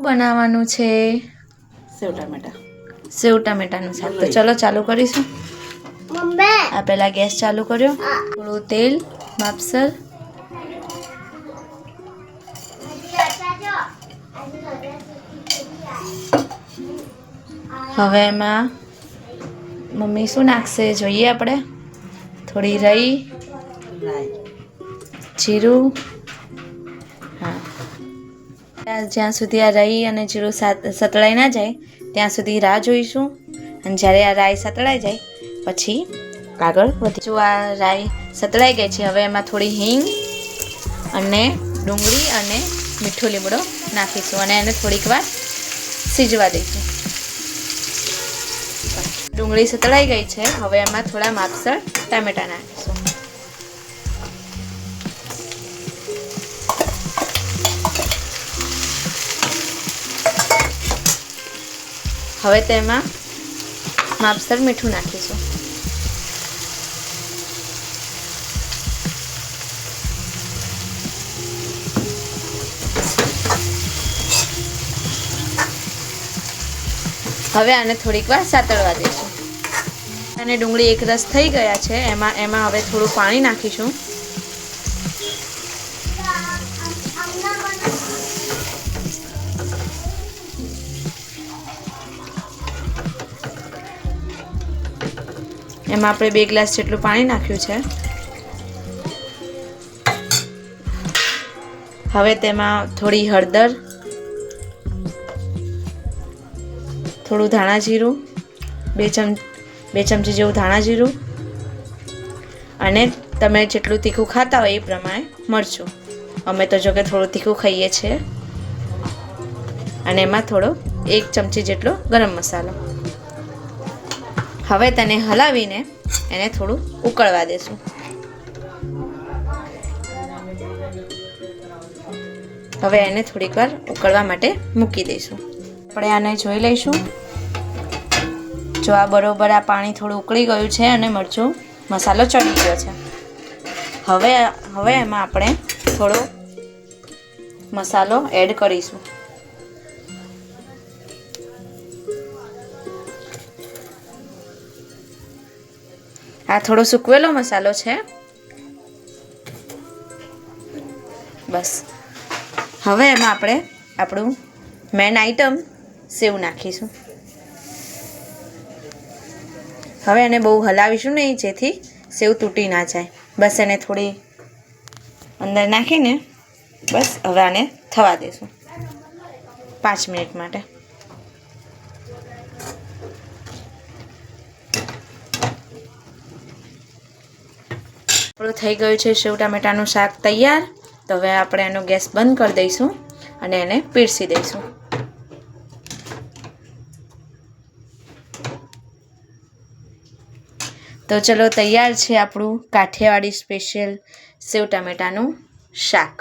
બનાવવાનું છે? સેવ ટામેટાનું શાક. તો ચલો ચાલુ કરીશું. આ પહેલા ગેસ ચાલુ કર્યો, થોડું તેલ માપસર, હવે એમાં મમ્મી શું નાખશે જોઈએ આપણે. થોડી રાઈ, જીરું. હા, જ્યાં સુધી આ રાઈ અને જીરું સતળાઈ ના જાય ત્યાં સુધી રાહ જોઈશું. અને જ્યારે આ રાઈ સતળાઈ જાય પછી આગળ વધી. જો આ રાઈ સતળાઈ ગઈ છે, હવે એમાં થોડી હિંગ અને ડુંગળી અને મીઠો લીમડો નાખીશું અને એને થોડીક વાર સીજવા દઈશું. ડુંગળી સતળાઈ ગઈ છે, હવે એમાં થોડા માપસર ટામેટા નાખીશું. હવે તેમાં માપસર મીઠું નાખીશું. હવે આને થોડીક વાર સાતળવા દઈશું. અને ડુંગળી એક રસ થઈ ગયા છે, એમાં હવે થોડું પાણી નાખીશું. એમાં આપણે 2 ગ્લાસ જેટલું પાણી નાખ્યું છે. હવે તેમાં થોડી હળદર, થોડું ધાણા જીરું, 2 ચમચી જેવું ધાણા જીરું અને તમે જેટલું તીખું ખાતા હોય એ પ્રમાણે મરચું. અમે તો જો કે થોડું તીખું ખાઈએ છીએ. અને એમાં થોડો 1 ચમચી જેટલો ગરમ મસાલો. હવે તેને હલાવીને એને થોડું ઉકળવા દેશું. હવે એને થોડીક વાર ઉકળવા માટે મૂકી દઈશું. આપણે આને જોઈ લઈશું. જો આ બરોબર આ પાણી થોડું ઉકળી ગયું છે અને મરચું મસાલો ચડી ગયો છે. હવે એમાં આપણે થોડો મસાલો એડ કરીશું. આ થોડો સૂકવેલો મસાલો છે. બસ હવે એમાં આપણે આપણું મેન આઈટમ સેવ નાખીશું. હવે એને બહુ હલાવીશું નહીં જેથી સેવ તૂટી ના જાય. બસ એને થોડી અંદર નાખીને બસ હવે આને થવા દઈશું 5 મિનિટ માટે. આપણું થઈ ગયું છે સેવ ટામેટાનું શાક તૈયાર. તો હવે આપણે એનો ગેસ બંધ કરી દઈશું અને એને પીરસી દઈશું. તો ચલો તૈયાર છે આપણું કાઠિયાવાડી સ્પેશિયલ સેવ ટામેટાનું શાક.